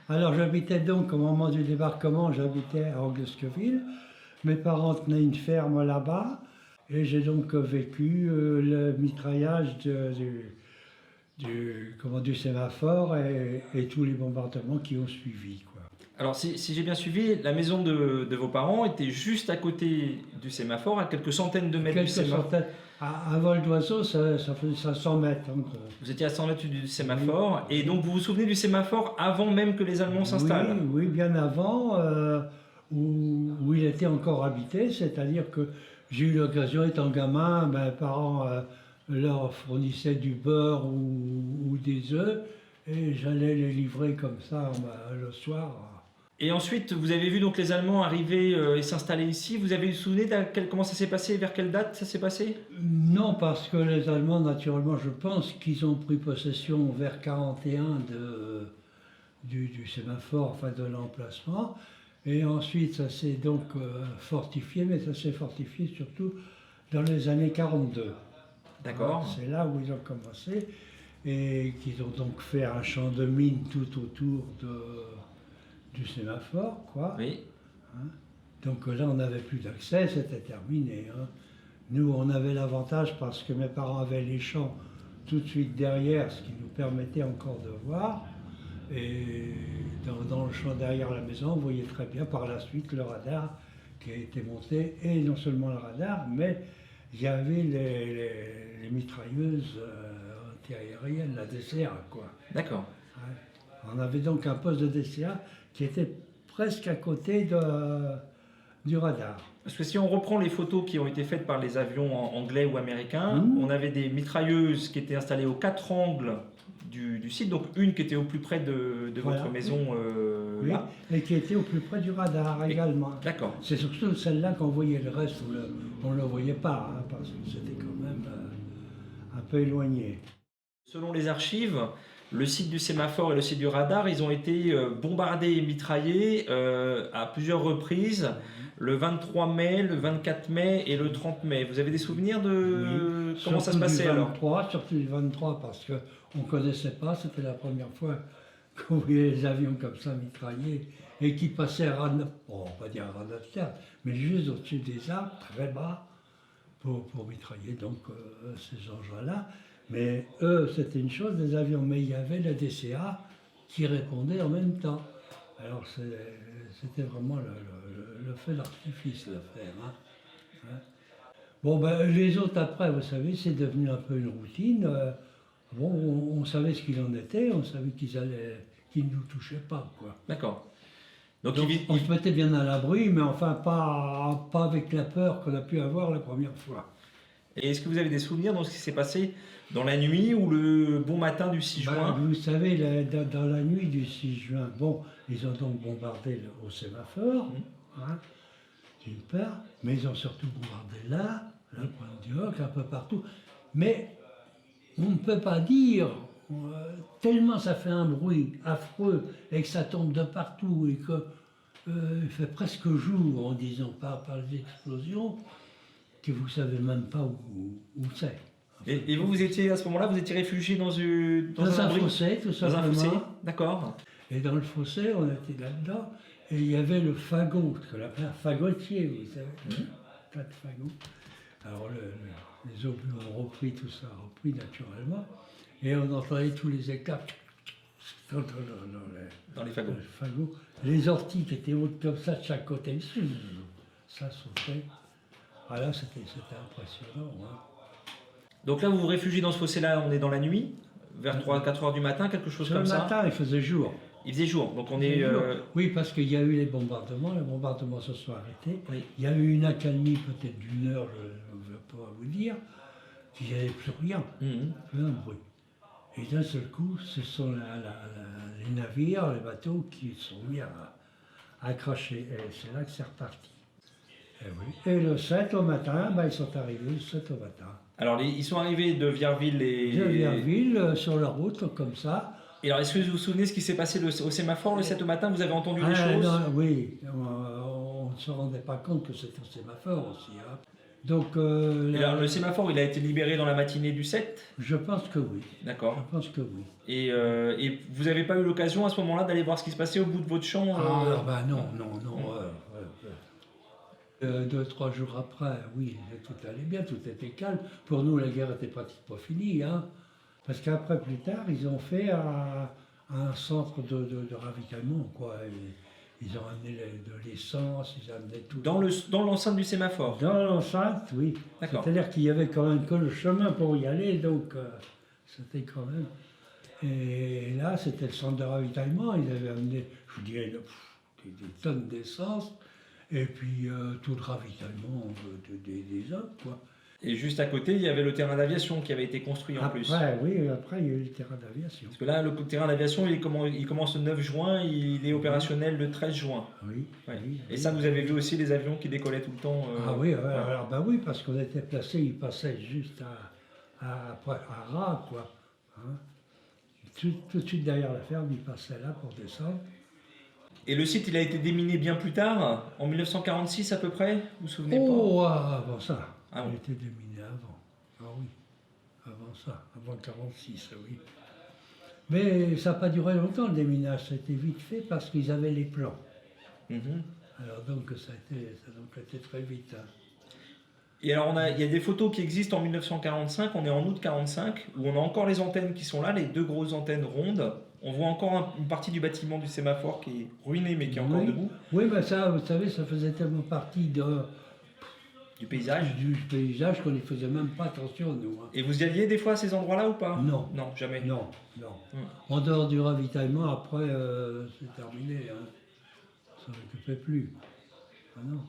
Alors j'habitais donc, au moment du débarquement, j'habitais à Augusqueville. Mes parents tenaient une ferme là-bas. Et j'ai donc vécu le mitraillage du sémaphore et tous les bombardements qui ont suivi, quoi. Alors, si j'ai bien suivi, la maison de vos parents était juste à côté du sémaphore, à quelques centaines de mètres du Quelques sémaphore. centaines. À vol d'oiseau, ça faisait 500 mètres en gros. Vous étiez à 100 mètres du sémaphore, et donc vous vous souvenez du sémaphore avant même que les Allemands s'installent? Oui, oui, bien avant, où il était encore habité, c'est-à-dire que j'ai eu l'occasion, étant gamin, mes parents leur fournissaient du beurre ou des œufs, et j'allais les livrer comme ça le soir. Et ensuite, vous avez vu donc les Allemands arriver et s'installer ici. Vous avez vous souvenez comment ça s'est passé? Vers quelle date ça s'est passé? Non, parce que les Allemands, naturellement, je pense qu'ils ont pris possession vers 41 du sémaphore, enfin de l'emplacement. Et ensuite, ça s'est donc fortifié, mais ça s'est fortifié surtout dans les années 42. D'accord. C'est là où ils ont commencé et qu'ils ont donc fait un champ de mine tout autour du sémaphore, quoi. Oui. Hein. Donc là, on n'avait plus d'accès, c'était terminé. Hein. Nous, on avait l'avantage parce que mes parents avaient les champs tout de suite derrière, ce qui nous permettait encore de voir. Et dans le champ derrière la maison, on voyait très bien par la suite le radar qui a été monté. Et non seulement le radar, mais il y avait les mitrailleuses antiaériennes, la DCA, quoi. D'accord. Ouais. On avait donc un poste de DCA qui était presque à côté du radar. Parce que si on reprend les photos qui ont été faites par les avions anglais ou américains, on avait des mitrailleuses qui étaient installées aux quatre angles du site, donc une qui était au plus près de Voilà. votre maison Oui, là. et qui était au plus près du radar également. D'accord. C'est surtout celle-là qu'on voyait, le reste on ne le voyait pas, hein, parce que c'était quand même un peu éloigné. Selon les archives, le site du sémaphore et le site du radar, ils ont été bombardés et mitraillés à plusieurs reprises, le 23 mai, le 24 mai et le 30 mai. Vous avez des souvenirs de comment ça se passait alors? Surtout du 23, parce qu'on ne connaissait pas, c'était la première fois qu'on voyait les avions comme ça mitraillés et qui passaient à ras de, bon, on va dire à ras de terre, mais juste au-dessus des arbres, très bas, pour mitrailler donc ces engins-là. Mais eux, c'était une chose, des avions, mais il y avait la DCA qui répondait en même temps. Alors c'était vraiment le feu d'artifice, l'affaire. Hein. Hein. Bon, ben, les autres après, vous savez, c'est devenu un peu une routine. Bon, on savait ce qu'il en était, on savait qu'ils ne nous touchaient pas, quoi. D'accord. Donc on se mettait bien à l'abri, mais enfin pas avec la peur qu'on a pu avoir la première fois. Et est-ce que vous avez des souvenirs de ce qui s'est passé dans la nuit ou le bon matin du 6 juin? Vous savez, dans la nuit du 6 juin, bon, ils ont donc bombardé au sémaphore, hein, d'une part, mais ils ont surtout bombardé là, le point du Hoc, un peu partout. Mais on ne peut pas dire, tellement ça fait un bruit affreux et que ça tombe de partout et qu'il fait presque jour en disant par les explosions, que vous ne savez même pas où c'est. Et vous étiez à ce moment-là, vous étiez réfugié dans un fossé, tout simplement. Dans un fossé, d'accord. Et dans le fossé, on était là-dedans, et il y avait le fagot, ce qu'on appelait un fagotier, vous savez, tas de fagots. Alors les obus ont repris tout ça, naturellement, et on entendait tous les éclats dans les fagots. Les orties qui étaient hautes comme ça de chaque côté, ça sautait. Ah là, c'était impressionnant. Hein. Donc là, vous vous réfugiez dans ce fossé-là, on est dans la nuit, vers 3-4 heures du matin, quelque chose comme ça? Le matin, il faisait jour. Il faisait jour, donc on est... Oui, parce qu'il y a eu les bombardements se sont arrêtés. Oui. Il y a eu une accalmie peut-être d'une heure, je ne veux pas vous dire, qu'il n'y avait plus rien, plus un bruit. Et d'un seul coup, ce sont les navires, les bateaux qui sont mis à cracher. Et c'est là que c'est reparti. Et, oui. Et le 7 au matin, ils sont arrivés le 7 au matin. Alors, ils sont arrivés de Vierville De Vierville, sur la route, comme ça. Et alors, est-ce que vous vous souvenez ce qui s'est passé au sémaphore le 7 au matin? Vous avez entendu des choses? Non, oui, on ne se rendait pas compte que c'était au sémaphore aussi. Hein. Donc, Et alors, le sémaphore, il a été libéré dans la matinée du 7, je pense que oui. d'accord. Je pense que oui. Et vous n'avez pas eu l'occasion à ce moment-là d'aller voir ce qui se passait au bout de votre champ Ah, ben non. 2-3 jours après, oui, tout allait bien, tout était calme. Pour nous, la guerre était pratiquement finie, hein. Parce qu'après, plus tard, ils ont fait un centre de ravitaillement, quoi. Ils ont amené de l'essence, ils amenaient tout. Dans l'enceinte du sémaphore. Dans l'enceinte, oui. D'accord. C'est-à-dire qu'il y avait quand même que le chemin pour y aller, donc c'était quand même. Et là, c'était le centre de ravitaillement. Ils avaient amené, je vous dirais, des tonnes d'essence, et puis tout le ravitaillement des hommes, quoi. Et juste à côté, il y avait le terrain d'aviation qui avait été construit en plus. Oui, après, il y a eu le terrain d'aviation. Parce que là, le terrain d'aviation, il commence le 9 juin, il est opérationnel le 13 juin. Oui. Ouais. Oui, Et ça, vous avez vu aussi les avions qui décollaient tout le temps Ah oui, ouais. alors ben oui, parce qu'on était placés, ils passaient juste à ras, quoi. Hein. Tout de suite derrière la ferme, ils passaient là pour descendre. Et le site, il a été déminé bien plus tard, en 1946 à peu près, vous vous souvenez Oh, avant ça. Ah Il bon. était déminé avant. Ah oui, avant ça, avant 46, oui. Mais ça n'a pas duré longtemps le déminage, ça a été vite fait parce qu'ils avaient les plans. pas Mhm. Alors donc ça a donc été très vite. Hein. Et alors, il y a des photos qui existent en 1945, on est en août 45, où on a encore les antennes qui sont là, les deux grosses antennes rondes. On voit encore une partie du bâtiment du sémaphore qui est ruiné mais qui est encore debout. Oui, mais ça, vous savez, ça faisait tellement partie Du paysage. du paysage qu'on n'y faisait même pas attention, nous. Hein. Et vous y alliez des fois à ces endroits-là ou pas? Non. Non, jamais. Non. En dehors du ravitaillement, après, c'est terminé. Hein. Ça ne s'occupait plus. Ah non.